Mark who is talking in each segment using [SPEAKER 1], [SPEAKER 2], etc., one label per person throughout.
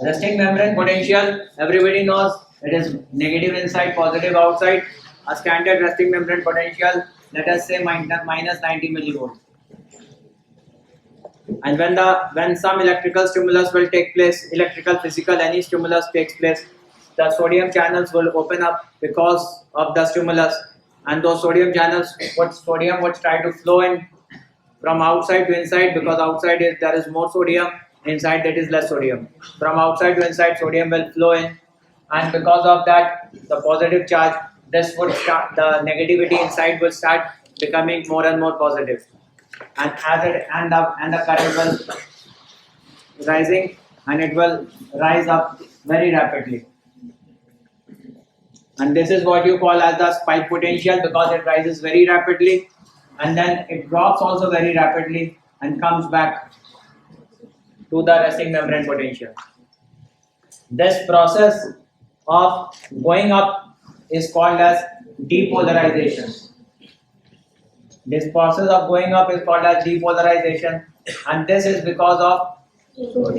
[SPEAKER 1] Resting membrane potential, everybody knows it is negative inside, positive outside. A standard resting membrane potential, let us say minus 90 millivolt. And when some electrical stimulus will take place, electrical, physical, any stimulus takes place, the sodium channels will open up because of the stimulus, and those sodium channels, sodium would try to flow in from outside to inside, because outside there is more sodium, inside that is less sodium. From outside to inside, sodium will flow in, and because of that, the positive charge, this would start, the negativity inside will start becoming more and more positive, and as it and the current will rising, and it will rise up very rapidly. And this is what you call as the spike potential, because it rises very rapidly and then it drops also very rapidly and comes back to the resting membrane potential. This process of going up is called as depolarization. This process of going up is called as depolarization, and this is because of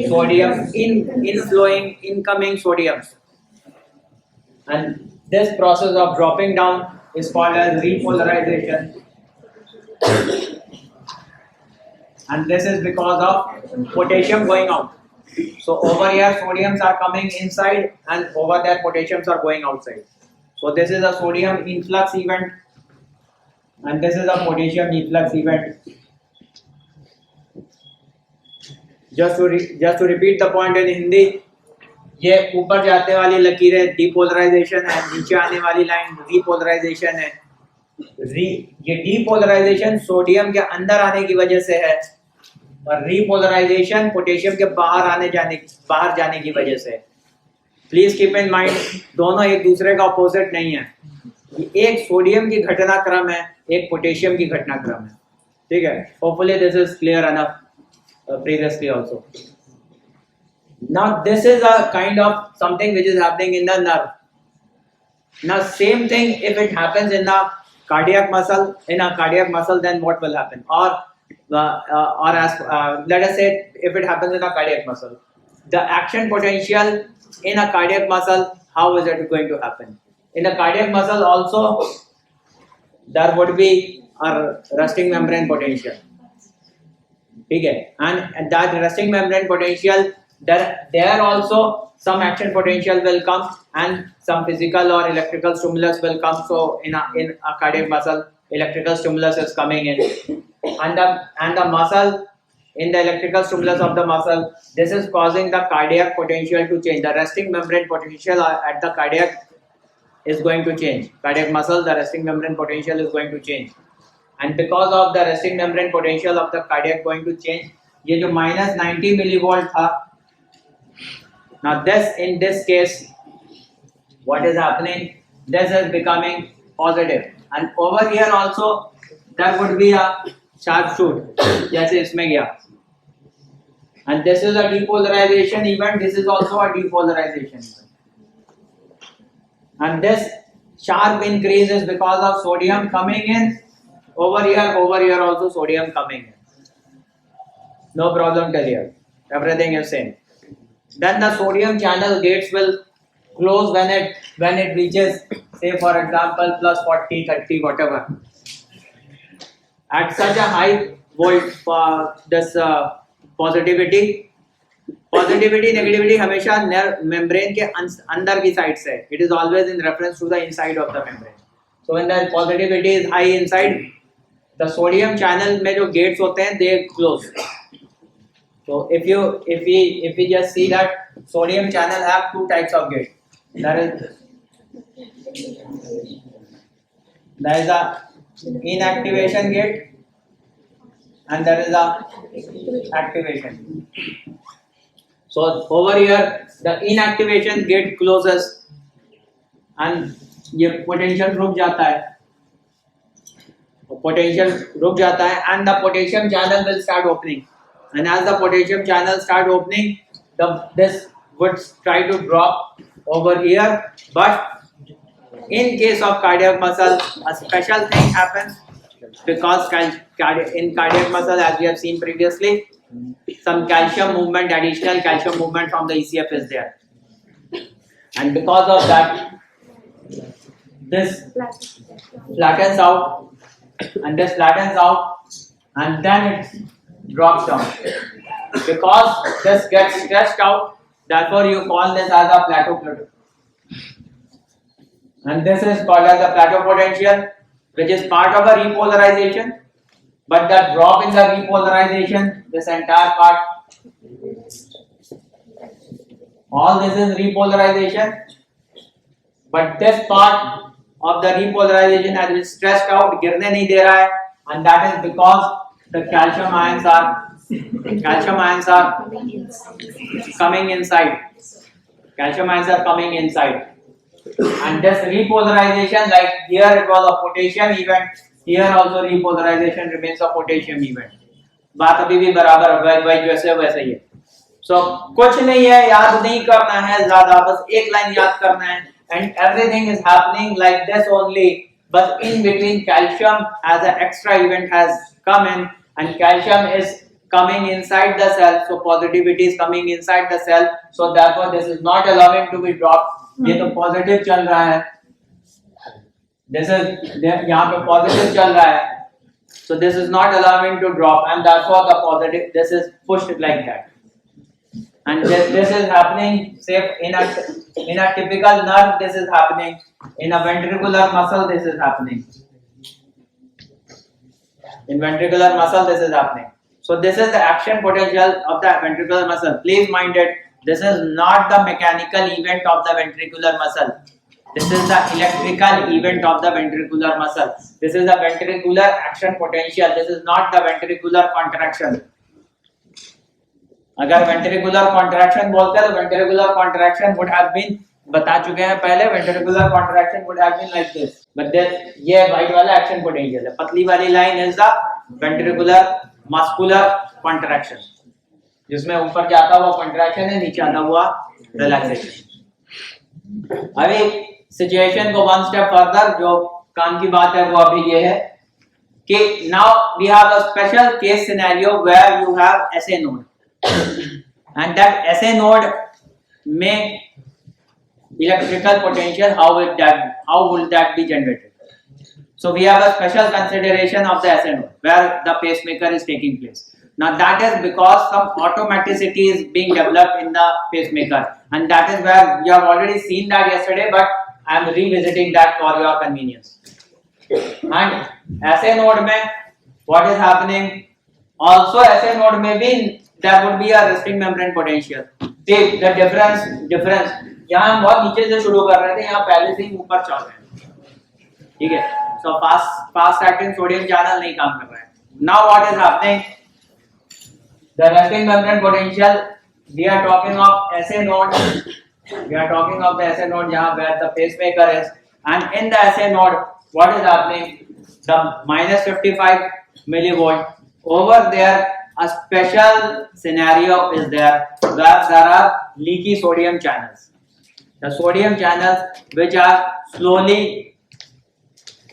[SPEAKER 1] sodium incoming sodiums. And this process of dropping down is called as repolarization, and this is because of potassium going out. So over here sodiums are coming inside, and over there potassiums are going outside. So this is a sodium influx event, and this is a potassium efflux event. Just to repeat the point in Hindi, ये ऊपर जाने वाली लकीरें depolarisation है, नीचे आने वाली line repolarisation है. ये डीपोलराइजेशन सोडियम के अंदर आने की वजह से है, और रीपोलराइजेशन पोटेशियम के बाहर जाने की वजह से. प्लीज कीप इन माइंड, दोनों एक दूसरे का अपोजिट नहीं है. एक सोडियम की घटनाक्रम है, एक पोटेशियम की घटनाक्रम है. ठीक है, hopefully this is clear enough previously also. Now this is a kind of something which is happening in the nerve. Now same thing, if it happens in the cardiac muscle, then what will happen? Or as let us say if it happens in a cardiac muscle, the action potential in a cardiac muscle, how is it going to happen? In the cardiac muscle also there would be a resting membrane potential. Okay, and that resting membrane potential, there also some action potential will come, and some physical or electrical stimulus will come. So in a cardiac muscle, electrical stimulus is coming in, and the muscle, in the electrical stimulus of the muscle, this is causing the cardiac potential to change. The resting membrane potential at the cardiac is going to change. Cardiac muscle, the resting membrane potential is going to change. And because of the resting membrane potential of the cardiac going to change, ये जो minus 90 millivolt था, now in this case, what is happening? This is becoming positive, and over here also there would be a sharp shoot, जैसे इसमें गया. And this is a depolarization event. This is also a depolarization event. And this sharp increase is because of sodium coming in. Over here also sodium coming in. No problem till here. Everything is same. Then the sodium channel gates will close when it reaches, say for example, plus 40, 30, whatever. At such a high volt, this positivity, negativity हमेशा membrane के अंदर की side से. It is always in reference to the inside of the membrane. So when the positivity is high inside, the sodium channel में जो gates होते हैं, they close. So if we just see that sodium channel have two types of gates. There is a inactivation gate, and there is a activation. So over here the inactivation gate closes, and ये potential रुक जाता है. Potential रुक जाता है, and the potassium channel will start opening. And as the potassium channel start opening, this would try to drop over here. But in case of cardiac muscle, a special thing happens. because in cardiac muscle, as we have seen previously, some calcium movement, additional calcium movement from the ECF is there, and because of that, this flattens out, and this flattens out, and then it drops down. Because this gets stretched out, therefore you call this as a plateau. And this is called as a plateau potential, which is part of a repolarization. But the drop in the repolarization, this entire part, all this is repolarization. But this part of the repolarization has been stretched out, गिरने नहीं दे रहा है, and that is because the calcium ions are coming inside. Calcium ions are coming inside. And this repolarization, like here it was a potassium event, here also repolarization remains a potassium event. बात अभी भी बराबर वैसे वैसे ही है. So कुछ नहीं है, याद नहीं करना है ज़्यादा, बस एक लाइन याद करना है, and everything is happening like this only. But in between, calcium as an extra event has come in, and calcium is coming inside the cell, so positivity is coming inside the cell, so therefore this is not allowing to be dropped. ये तो positive चल रहा है, this is यहाँ पे positive चल रहा है, so this is not allowing to drop, and therefore the positive, this is pushed like that, and this is happening say in a typical nerve, this is happening in a ventricular muscle, this is happening in ventricular muscle, this is happening. So this is the action potential of the ventricular muscle. Please mind it, this is not the mechanical event of the ventricular muscle. This is the electrical event of the ventricular muscle. This is the ventricular action potential. This is not the ventricular contraction. अगर ventricular contraction बोलते हैं तो ventricular contraction would have been, बता चुके हैं पहले, ventricular contraction would have been like this. But then ये white वाला action potential है. पतली वाली line is the ventricular muscular contraction, जिसमें ऊपर जाता हुआ contraction है, नीचे आता हुआ relaxation. अभी सिचुएशन को वन स्टेप फर्दर, जो काम की बात है वो अभी ये है कि now we have a special case scenario where you have SA node, and that SA node में electrical potential how will that be generated. So we have a special consideration of the SN node where the pacemaker is taking place. Now that is because some automaticity is being developed in the pacemaker, and that is where you have already seen that yesterday, but I am revisiting that for your convenience. And SN node में what is happening? Also SN node में भी there would be a resting membrane potential. See the difference. यहाँ हम बहुत नीचे से शुरू कर रहे थे, यहाँ पहले से ही ऊपर चल रहे हैं, ठीक है. So fast acting sodium channel नहीं काम कर रहा है. Now what is happening? The resting membrane potential, we are talking of SA node. We are talking of the SA node जहाँ where the pacemaker is, and in the SA node, what is happening? The minus 55 millivolt. Over there, a special scenario is there where there are leaky sodium channels. The sodium channels which are slowly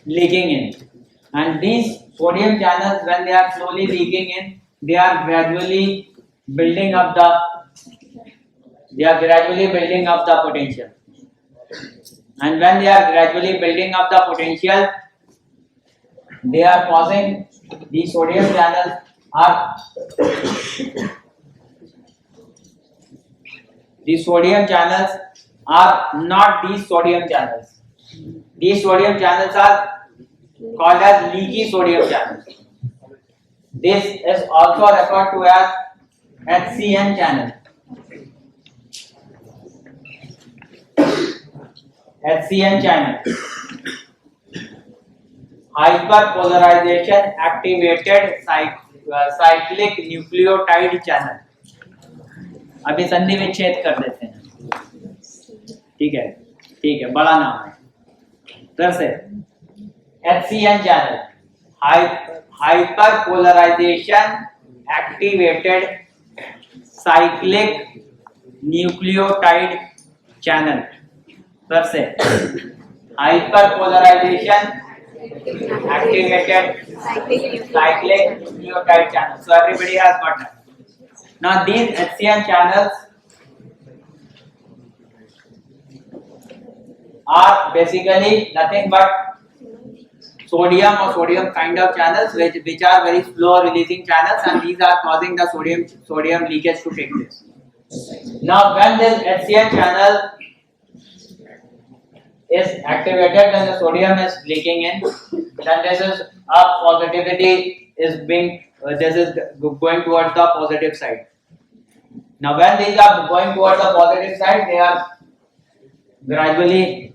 [SPEAKER 1] leaking in, and these sodium channels, when they are slowly leaking in, they are gradually building up the potential, and when they are gradually building up the potential, they are causing these sodium channels are not these sodium channels. These sodium channels are called as leaky sodium channels. This is also referred to as HCN channel. HCN channel. Hyperpolarization activated cyclic nucleotide channel. अभी संधि विच्छेद कर देते हैं, ठीक है, बड़ा नाम है. फिर से HCN channel, hyperpolarization activated cyclic nucleotide channel. फिर से hyperpolarization activated cyclic nucleotide channels. So everybody has got that. Now these HCN channels are basically nothing but sodium or sodium kind of channels which are very slow releasing channels, and these are causing the sodium leakage to take place. Now when this HCN channel is activated, when the sodium is leaking in, then this is a positivity is being this is going towards the positive side. Now when these are going towards the positive side, they are gradually,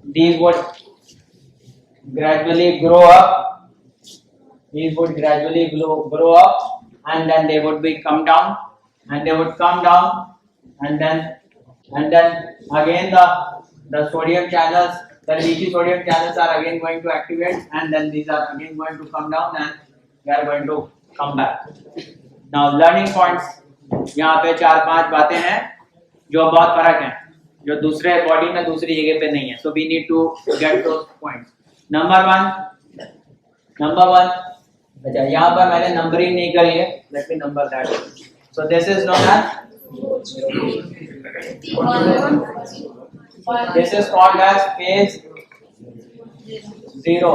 [SPEAKER 1] these would gradually grow up, these would gradually grow up, and then they would be come down, and they would come down, and then again the sodium channels, the leaky sodium channels are again going to activate, and then these are again going to come down, and they are going to come back. Now learning points, यहाँ पे 4-5 बातें हैं जो बहुत फर्क हैं, जो दूसरे बॉडी में दूसरी जगह पे नहीं है. So we need to get those points. Number one, अच्छा यहाँ पर मैंने नंबरिंग नहीं करी है, let me number that. So this is known as, this is called as phase 0,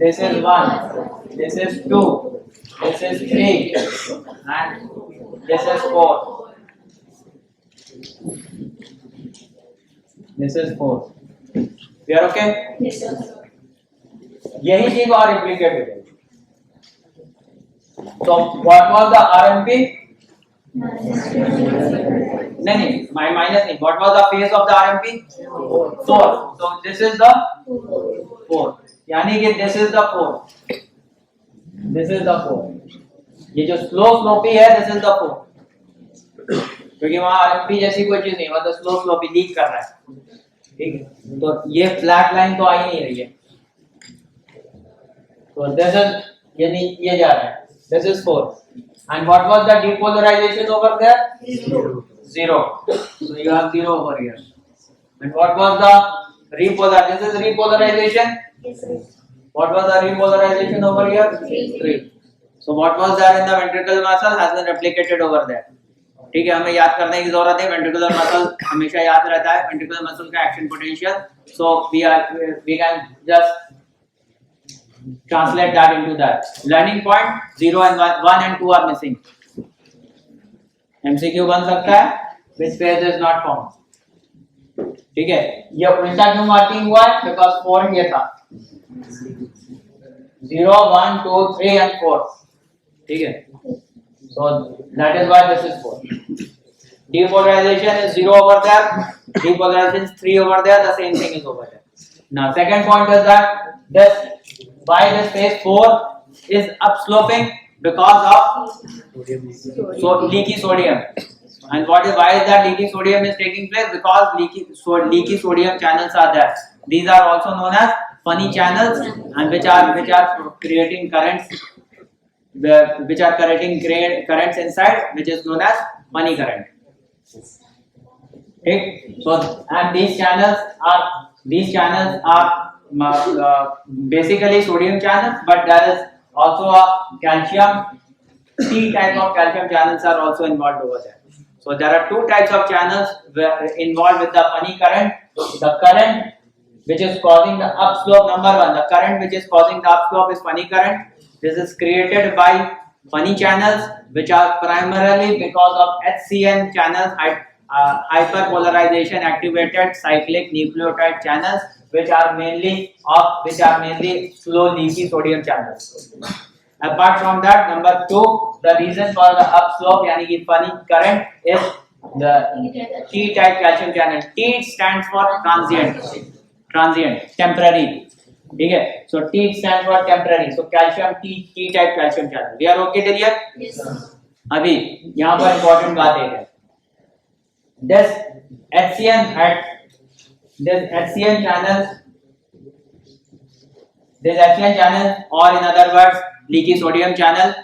[SPEAKER 1] this is 1, this is 2, this is 3 and this is 4. This is 4. We are okay?
[SPEAKER 2] Yes, sir.
[SPEAKER 1] यही चीज और replicate हो जाएगी. So what was the RMP? नहीं, my minus नहीं. What was the phase of the RMP? 4. So this is the 4. यानी कि this is the 4. This is the 4. ये जो स्लो स्लोपी है, this is the 4. क्योंकि वहां RMP जैसी कोई चीज नहीं, मतलब स्लो स्लोपी लीक कर रहा है. ठीक है, तो ये फ्लैट लाइन तो आ ही नहीं रही है. So this is यानी ये जा रहा है. This is 4. And what was the depolarization over there? 0. So you have 0 over here. And what was the repolarization? This is repolarization.
[SPEAKER 2] Yes, sir.
[SPEAKER 1] What was the repolarization over here? 3. So what was there in the ventricular muscle has been replicated over there. ठीक है, हमें याद करने की जरूरत है. ventricular muscle हमेशा याद रहता है, ventricular muscle का action potential. So we can just translate that into that. Learning point 0 and 1 and 2 are missing. MCQ बन सकता है, which phase is not formed. ठीक है, ये उल्टा क्यों मार्किंग हुआ है? Because 4 ये था. 0, 1, 2, 3 and 4. ठीक है, so that is why this is 4. Depolarization is 0 over there, depolarization is 3 over there, the same thing is over there. Now second point is that why this phase 4 is upsloping? Because of leaky sodium. And why is that leaky sodium is taking place? Because leaky sodium channels are there. These are also known as funny channels, and which are creating currents, which are creating currents inside, which is known as funny current. Okay? So and these channels are basically sodium channels, but there is also a calcium. T type of calcium channels are also involved over there. So there are 2 types of channels involved with the funny current. The current which is causing the upslope, number 1, the current which is causing the upslope is funny current. This is created by funny channels, which are primarily because of HCN channels, hyperpolarization activated cyclic nucleotide channels, which are mainly slow leaky sodium channels. Apart from that, number 2, the reason for the upslope, yani ki funny current, is the T-type calcium channel. T stands for transient, temporary. Okay, so T stands for temporary. So calcium T-type calcium channel. We are okay till here?
[SPEAKER 2] Yes, sir.
[SPEAKER 1] अभी यहाँ पर important बात एक है. This HCN channel, or in other words leaky sodium channel,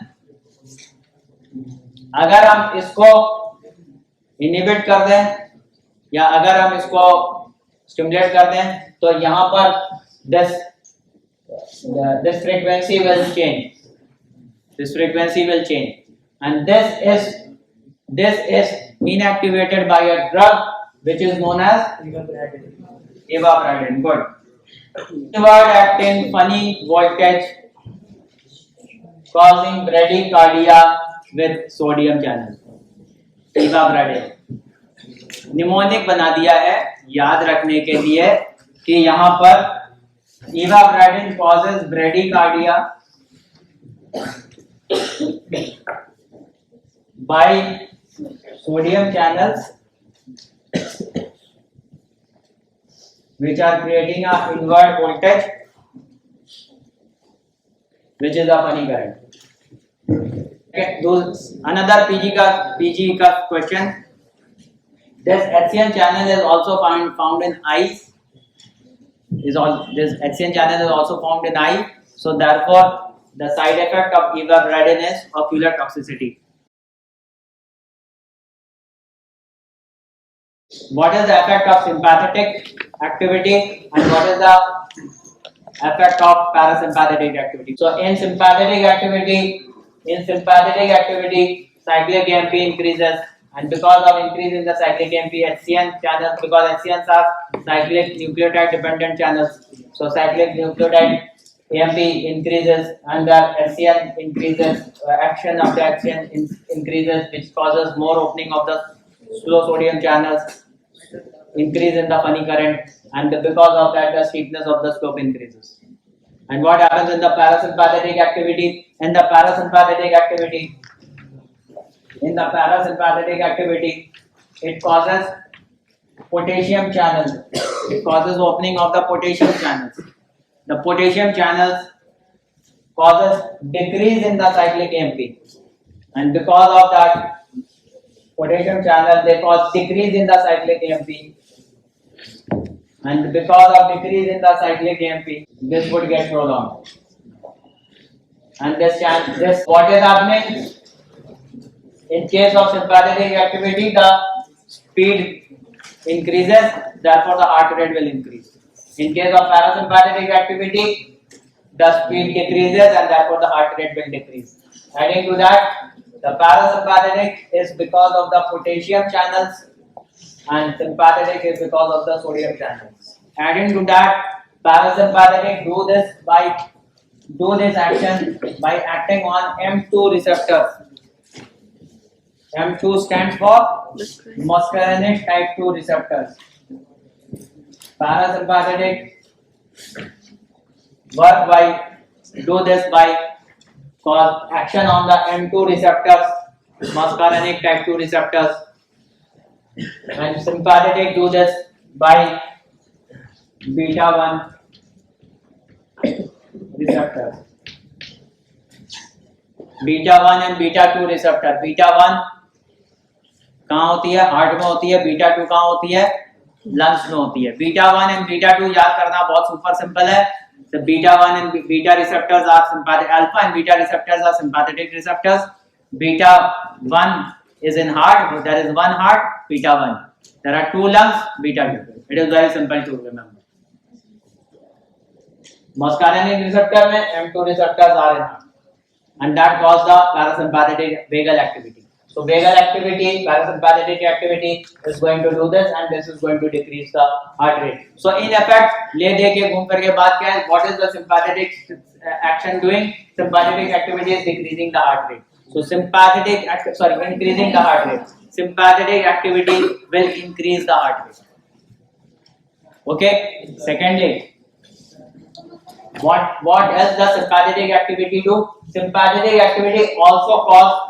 [SPEAKER 1] अगर हम इसको inhibit कर दें या अगर हम इसको स्टिमुलेट कर दें, तो यहाँ पर this This frequency will change. This frequency will change, and this is inactivated by a drug which is known as ivabradine. Good. Inward acting funny voltage causing bradycardia with sodium channel. ivabradine mnemonic बना दिया है याद रखने के लिए कि यहाँ पर ivabradine causes bradycardia by sodium channels which are creating a inward voltage which is a funny current. Okay, another PG ka question. This HCN channel is also found in eyes. This HCN channel is also found in eye. So therefore, the side effect of ivabradine is ocular toxicity. What is the effect of sympathetic activity and what is the effect of parasympathetic activity? So in sympathetic activity, cyclic AMP increases, and because of increase in the cyclic AMP, HCN channels, because HCNs are cyclic nucleotide dependent channels, so cyclic nucleotide AMP increases and the HCN increases, action of the HCN increases, which causes more opening of the slow sodium channels, increase in the funny current, and because of that the steepness of the slope increases. And what happens in the parasympathetic activity? In the parasympathetic activity, it causes potassium channels. It causes opening of the potassium channels. The potassium channels causes decrease in the cyclic AMP, and because of that potassium channel, they cause decrease in the cyclic AMP, and because of decrease in the cyclic AMP, this would get prolonged. And this what is happening? In case of sympathetic activity, the speed increases, therefore the heart rate will increase. In case of parasympathetic activity, the speed decreases and therefore the heart rate will decrease. Adding to that, the parasympathetic is because of the potassium channels and sympathetic is because of the sodium channels. Adding to that, parasympathetic do this action by acting on M2 receptors. M2 stands for muscarinic type 2 receptors. Parasympathetic do this by cause action on the M2 receptors, muscarinic type 2 receptors, and sympathetic do this by beta 1 receptors. Beta 1 and beta 2 receptor. Beta 1 कहाँ होती है? Heart में होती है. Beta 2 कहाँ होती है? Lungs में होती है. बीटा 1 एंड बीटा 2 याद करना बहुत सुपर सिंपल है. The beta 1 and beta receptors are sympathetic. Alpha and beta receptors are sympathetic receptors. Beta 1 is in heart. There is one heart. Beta 1. There are two lungs. Beta 2. It is very simple to remember. Muscarinic receptor में M2 receptors are in heart, and that cause the parasympathetic vagal activity. So vagal activity, parasympathetic activity is going to do this, and this is going to decrease the heart rate. So in effect, ले दे के घूम करके बात क्या है? What is the sympathetic action doing? Sympathetic activity is decreasing the heart rate. So increasing the heart rate. Sympathetic activity will increase the heart rate. Okay. Secondly, what else does sympathetic activity do? Sympathetic activity also cause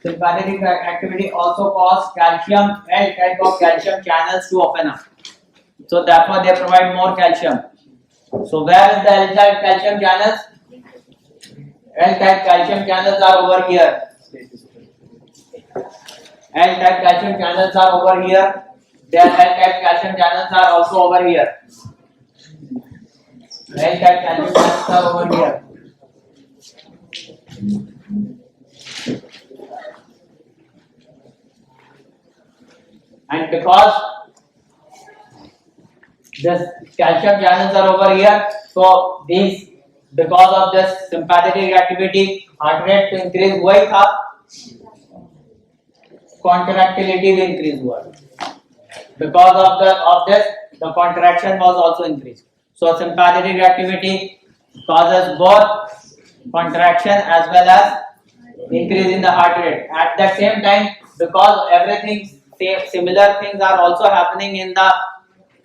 [SPEAKER 1] sympathetic activity also cause calcium, L type of calcium channels to open up. So therefore they provide more calcium. So where is the L type calcium channels? L type calcium channels are over here. L type calcium channels are over here. Their L type calcium channels are also over here. L type calcium channels are over here. And this calcium channels are over here. So these, because of this sympathetic activity, heart rate to increase हुआ ही था, contractility भी increase हुआ. Because of this, the contraction was also increased. So sympathetic activity causes both contraction as well as increase in the heart rate. At the same time, because everything similar things are also happening in the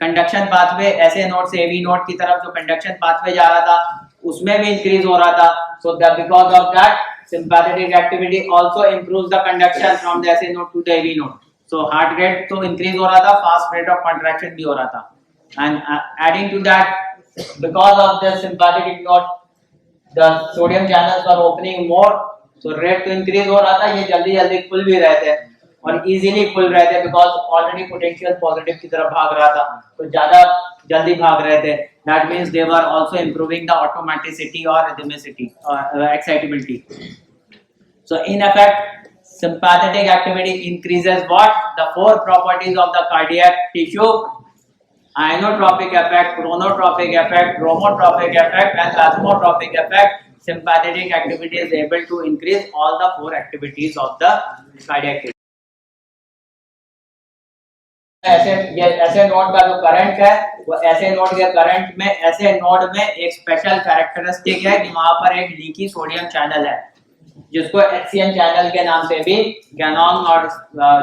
[SPEAKER 1] conduction pathway, SA node से AV node की तरफ जो conduction pathway जा रहा था, उसमें भी increase हो रहा था. So because of that, sympathetic activity also improves the conduction from the SA node to the AV node. So heart rate तो increase हो रहा था, fast rate of contraction भी हो रहा था. And adding to that, because of the sympathetic node, the sodium channels were opening more, so rate to increase हो रहा था. ये जल्दी जल्दी खुल भी रहे थे और easily खुल रहे थे because already potential positive की तरफ भाग रहा था, तो ज़्यादा जल्दी भाग रहे थे. That means they were also improving the automaticity or rhythmicity or excitability. So in effect, sympathetic activity increases what? The four properties of the cardiac tissue: inotropic effect, chronotropic effect, chromotropic effect, and plasmotropic effect. Sympathetic activity is able to increase all the four activities of the cardiac tissue. ऐसे node का जो current है, वो ऐसे node के current में, ऐसे node में एक स्पेशल कैरेक्टरिस्टिक है कि वहां पर एक लीकी सोडियम चैनल है, जिसको HCN चैनल के नाम से भी गैनोंग और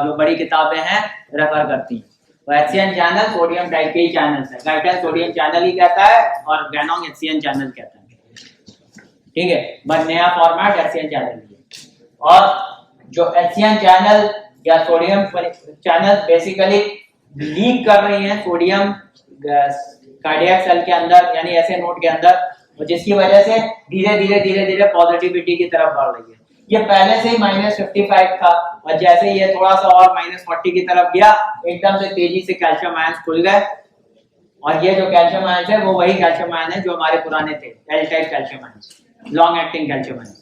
[SPEAKER 1] जो बड़ी किताबें हैं रेफर करती हैं. तो HCN चैनल सोडियम टाइप के ही चैनल है. गाइटन सोडियम चैनल ही कहता है और गैनोंग HCN चैनल कहता है. ठीक है, बट नया फॉर्मेट HCN चैनल है. और जो HCN चैनल या सोडियम चैनल बेसिकली लीक कर रही है सोडियम कार्डियक सेल के अंदर, यानी ऐसे नोड के अंदर, जिसकी वजह से धीरे धीरे पॉजिटिविटी की तरफ बढ़ रही है. ये पहले से ही -55 था और जैसे ये थोड़ा सा और -40 की तरफ गया, एकदम से तेजी से कैल्शियम आयंस खुल गए. और ये जो कैल्शियम आयंस है वो वही कैल्शियम आयन है जो हमारे पुराने थे, L type calcium ions, long acting calcium ions.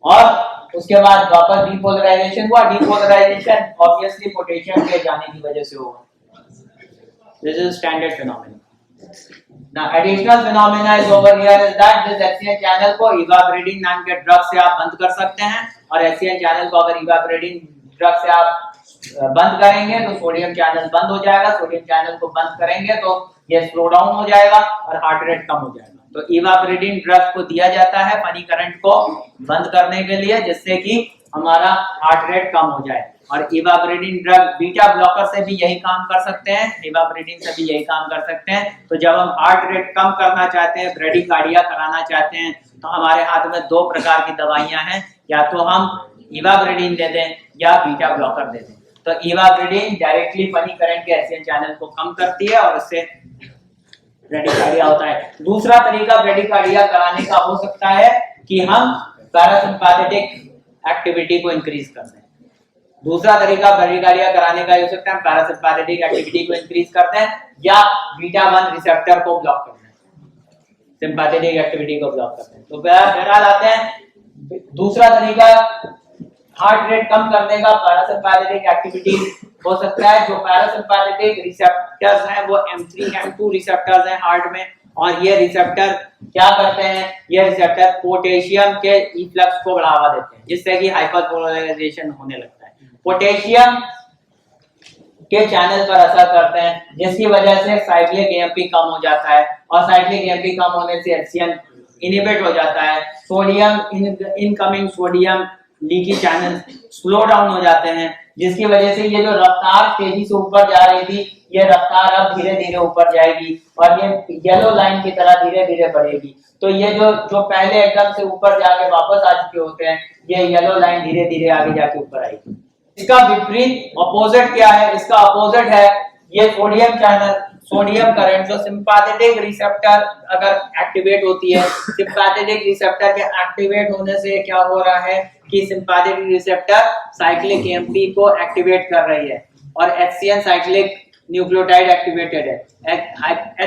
[SPEAKER 1] और उसके बाद वापस डीपोलराइजेशन हुआ. डीपोलराइजेशन ऑब्वियसली पोटेशियम के जाने की वजह से होगा. This is standard phenomena. Now additional phenomena is over here is that this HCN channel को evaporating नाम के ड्रग से आप बंद कर सकते हैं, और HCN चैनल को अगर evaporating ड्रग से आप बंद करेंगे तो सोडियम चैनल बंद हो जाएगा. सोडियम चैनल को बंद करेंगे तो ये स्लो डाउन हो जाएगा और हार्ट रेट कम हो जाएगा. तो evaporating ड्रग को दिया जाता है फनी करंट को बंद करने के लिए, जिससे कि हमारा हार्ट रेट कम हो जाए. और इवापोरेटिंग ड्रग बीटा ब्लॉकर से भी यही काम कर सकते हैं, इवापोरेटिंग से भी यही काम कर सकते हैं. तो जब हम हार्ट रेट कम करना चाहते हैं, ब्रेडिकार्डिया कराना चाहते हैं, तो हमारे हाथ में दो प्रकार की दवाइयां हैं, या तो हम इवापोरेटिन दे दें या बीटा ब्लॉकर दे दें. तो इवापोरेटिन डायरेक्टली फनी करंट के HCN चैनल को कम करती है और उससे ब्रेडिकार्डिया होता है. दूसरा तरीका ब्रेडिकार्डिया कराने का हो सकता है कि हम पैरासिम्पैथेटिक एक्टिविटी को इंक्रीज कर दें. दूसरा तरीका ब्रेडिकार्डिया कराने का हो सकता है, पैरासिम्पैथेटिक एक्टिविटी को इंक्रीज करते हैं या बीटा 1 रिसेप्टर को ब्लॉक करते हैं, सिम्पैथेटिक एक्टिविटी को ब्लॉक करते हैं. तो बहरहाल आते हैं दूसरा तरीका हार्ट रेट कम करने का पैरासिम्पैथेटिक एक्टिविटी हो सकता है. जो पैरासिम्पैथेटिक रिसेप्टर्स हैं वो M3 M2 रिसेप्टर्स हैं हार्ट में, और ये रिसेप्टर क्या करते हैं, ये रिसेप्टर पोटेशियम के इफ्लक्स को बढ़ावा देते हैं, जिससे कि हाइपरपोलराइजेशन होने लगता है. पोटेशियम के चैनल पर असर करते हैं, जिसकी वजह से साइक्लिक AMP कम हो जाता है, और साइक्लिक AMP कम होने से HCN इनहिबिट हो जाता है. Sodium incoming sodium leaky channel slow down हो जाते हैं, जिसकी वजह से ये जो रफ्तार तेजी से ऊपर जा रही थी, ये रफ्तार अब धीरे धीरे ऊपर जाएगी और ये येलो लाइन की तरह धीरे धीरे बढ़ेगी. तो ये जो पहले एकदम से ऊपर जाके वापस आ चुके होते हैं, ये येलो लाइन धीरे धीरे आगे जाके ऊपर आएगी. इसका विपरीत अपोजिट क्या है? इसका अपोजिट है ये सोडियम चैनल, सोडियम करंट. जो सिंपैथेटिक रिसेप्टर अगर एक्टिवेट होती है, सिंपैथेटिक रिसेप्टर के एक्टिवेट होने से क्या हो रहा है कि सिंपैथेटिक रिसेप्टर साइक्लिक AMP को एक्टिवेट कर रही है, और HCN साइक्लिक न्यूक्लियोटाइड एक्टिवेटेड है.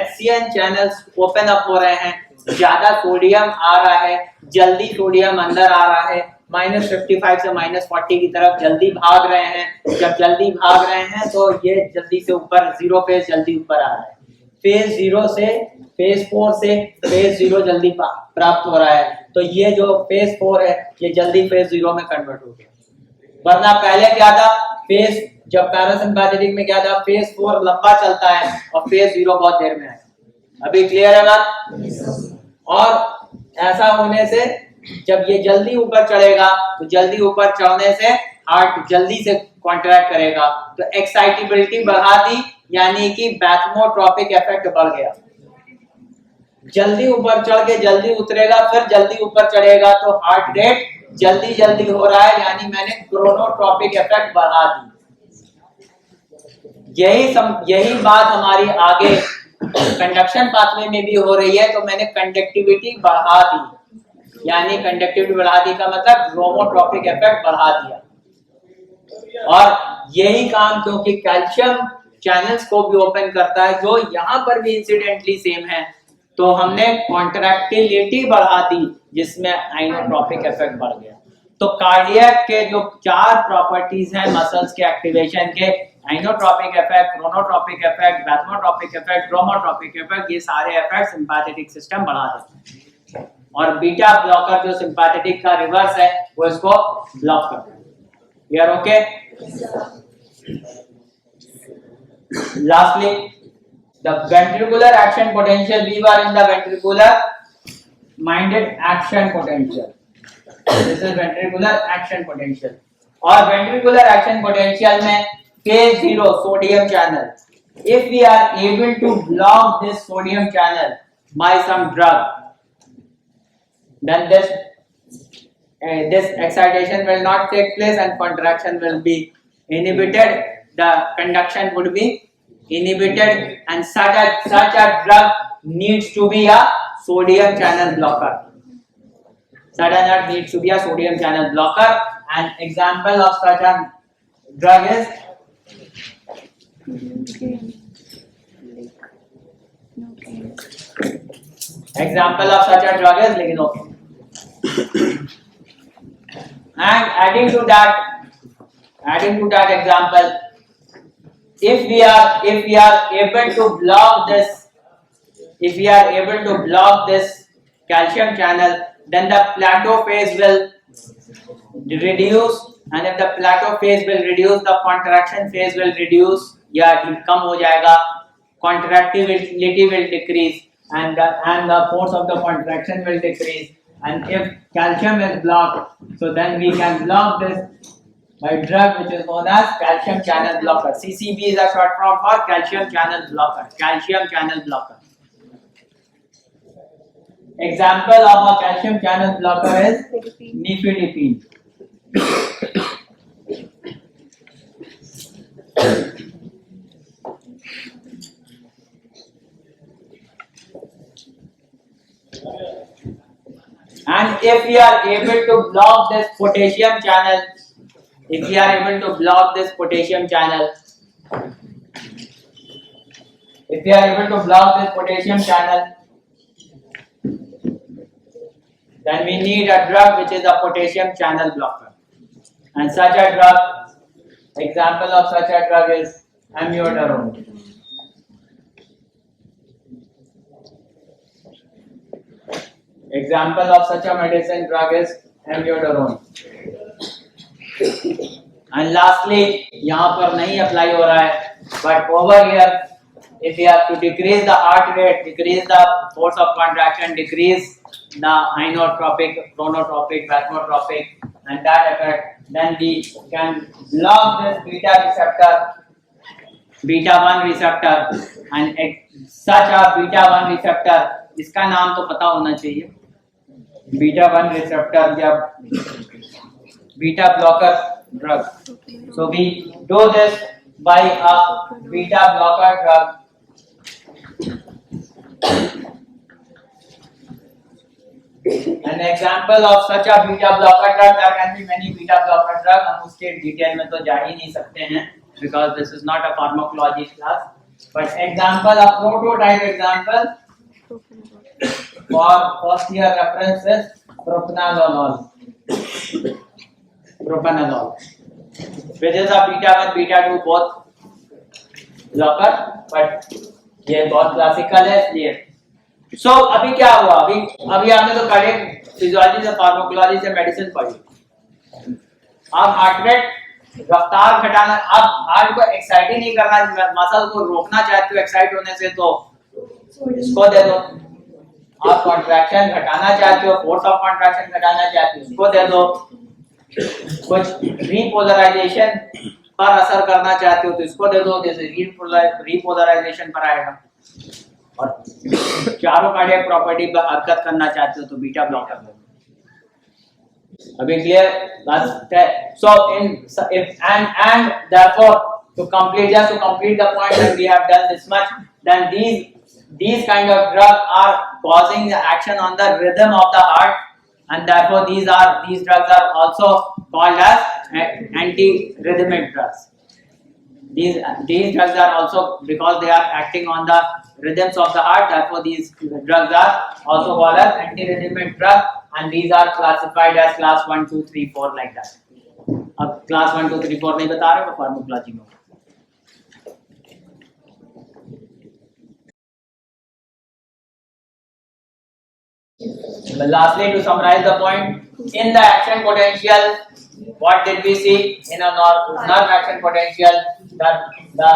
[SPEAKER 1] HCN चैनल्स ओपन अप हो रहे हैं, ज्यादा सोडियम आ रहा है, जल्दी सोडियम अंदर आ रहा है, -55 से -40 की तरफ जल्दी भाग रहे हैं। जब जल्दी भाग रहे हैं तो ये जल्दी से ऊपर, जीरो फेज जल्दी ऊपर आ रहा है। फेज 0 से फेज 4 से फेज 0 जल्दी प्राप्त हो रहा है, तो ये जो फेज 4 है ये जल्दी फेज 0 में कन्वर्ट हो गया। वरना पहले क्या था, फेज जब पैरासिम्पैथेटिक में क्या था, फेज 4 लंबा चलता है और फेज 0 बहुत देर में आएगा। अभी क्लियर है बात? और ऐसा होने से जब ये जल्दी ऊपर चढ़ेगा तो जल्दी ऊपर चढ़ने से हार्ट जल्दी से कॉन्ट्रैक्ट करेगा, तो एक्साइटेबिलिटी बढ़ा दी, यानी कि बैथमोट्रोपिक इफेक्ट बढ़ गया। जल्दी ऊपर चढ़ के जल्दी उतरेगा, फिर जल्दी ऊपर चढ़ेगा, तो हार्ट रेट जल्दी जल्दी हो रहा है, यानी मैंने क्रोनोट्रोपिक इफेक्ट बढ़ा दी। यही बात हमारी आगे कंडक्शन पाथवे में भी हो रही है, तो मैंने कंडक्टिविटी बढ़ा दी, यानी कंडक्टिविटी बढ़ा दी का मतलब क्रोमोट्रोपिक इफेक्ट बढ़ा दिया। और यही काम क्योंकि कैल्शियम चैनल्स को भी ओपन करता है, जो यहाँ पर भी इंसिडेंटली सेम है, तो हमने कॉन्ट्रैक्टिलिटी बढ़ा दी, जिसमें आइनोट्रोपिक इफेक्ट बढ़ गया। तो कार्डियक के जो 4 प्रॉपर्टीज हैं मसल्स के एक्टिवेशन के, inotropic effect, chronotropic effect, bathmotropic effect, dromotropic effect, ये सारे इफेक्ट सिंपैथेटिक सिस्टम बढ़ा देते हैं। और बीटा ब्लॉकर जो सिंपैथेटिक का रिवर्स है, वो इसको ब्लॉक करता है। Clear? Okay. Lastly, the ventricular action potential, we were in the ventricular minded action potential. This is ventricular action potential. और ventricular action potential में phase 0 sodium channel. If we are able to block this sodium channel by some drug, then this excitation will not take place and contraction will be inhibited. The conduction would be inhibited, and such a drug needs to be a sodium channel blocker. Such a drug needs to be a sodium channel blocker. An example of such a drug is liginocaine. And adding to that example, if we are able to block this calcium channel, then the plateau phase will reduce, and if the plateau phase will reduce, the contraction phase will reduce या कम हो जाएगा, contractility will decrease, and the force of the contraction will decrease. And if calcium is blocked, so then we can block this by drug which is known as calcium channel blocker. CCB is a short form for calcium channel blocker. Calcium channel blocker. Example of a calcium channel blocker is nifedipine. And if we are able to block this potassium channel, then we need a drug which is a potassium channel blocker. And such a drug, example of such a drug is amiodarone. Example of such a medicine drug is amiodarone. And lastly, यहाँ पर नहीं apply हो रहा है, but over here, if we have to decrease the heart rate, decrease the force of contraction, decrease the inotropic, chronotropic, bathmotropic, and that effect, then we can block this beta 1 receptor, and such a beta 1 receptor, इसका नाम तो पता होना चाहिए, beta 1 receptor या beta blocker drug. So we do this by a beta blocker drug. An example of such a beta blocker drug, there can be many beta blocker drug. हम उसके detail में तो जा ही नहीं सकते हैं, because this is not a pharmacology class. But example, a prototype example for first year reference is propranolol. propranolol, which is a beta 1 beta 2 both blocker, but ये बहुत क्लासिकल है इसलिए। सो अभी क्या हुआ, अभी आपने तो कार्डियक फिजियोलॉजी से फार्माकोलॉजी से मेडिसिन पढ़ी। आप हार्ट रेट रफ्तार घटाना, आप हार्ट को एक्साइट ही नहीं करना, मसल को रोकना चाहते हो एक्साइट होने से, तो इसको दे दो। आप कॉन्ट्रैक्शन घटाना चाहते हो, फोर्स ऑफ कॉन्ट्रैक्शन घटाना चाहते हो, उसको दे दो। कुछ रीपोलराइजेशन पर असर करना चाहते हो तो इसको दे दो, जैसे रीपोलराइजेशन पर आएगा। और चारों कार्डियक प्रॉपर्टी पर हरकत करना चाहते हो तो बीटा ब्लॉकर दे दो। अभी क्लियर बात है? सो and therefore to complete the point that we have done this much, then these kind of drugs are causing the action on the rhythm of the heart, and therefore these drugs are also called as anti-rhythmic drugs. These drugs are also, because they are acting on the rhythms of the heart, therefore these drugs are also called as anti-rhythmic drugs, and these are classified as class 1, 2, 3, 4 like that. अब class 1, 2, 3, 4 नहीं बता रहे हो pharmacology में। Lastly, to summarize the point, in the action potential, what did we see in a nerve action potential? That the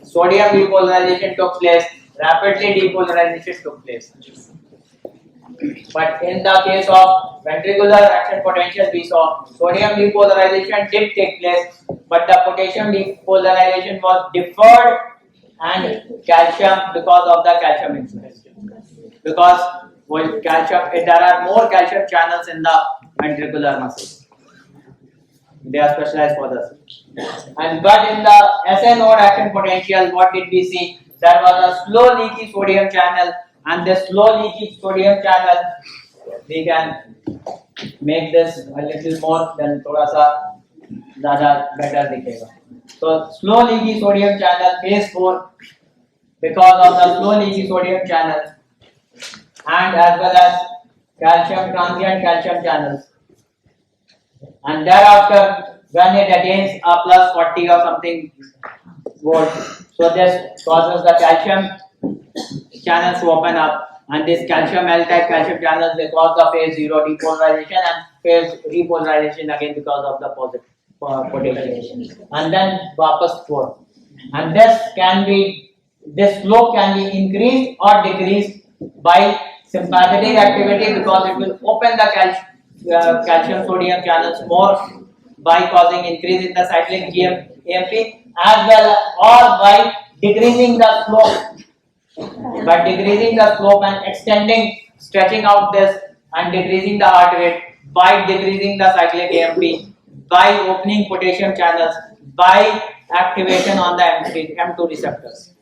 [SPEAKER 1] sodium depolarization took place, rapidly depolarization took place. But in the case of ventricular action potential, we saw sodium depolarization did take place, but the potassium depolarization was deferred, and calcium, because of the calcium influence. Because calcium, there are more calcium channels in the ventricular muscles. They are specialized for this. And but in the SA node action potential, what did we see? There was a slow leaky sodium channel, and this slow leaky sodium channel, we can make this a little more, then थोड़ा सा ज़्यादा better दिखेगा. So slow leaky sodium channel phase 4, because of the slow leaky sodium channel, and as well as calcium transient calcium channels, and thereafter when it attains a plus 40 or something volt, so this causes the calcium channels to open up, and this calcium L-type calcium channels, they cause the phase 0 depolarization and phase repolarization again because of the positive potential, and then वापस 4, and this slope can be increased or decreased by sympathetic activity, because it will open the calcium sodium channels more by causing increase in the cyclic AMP, as well, or by decreasing the slope, and extending, stretching out this and decreasing the heart rate, by decreasing the cyclic AMP, by opening potassium channels, by activation on the M2 receptors.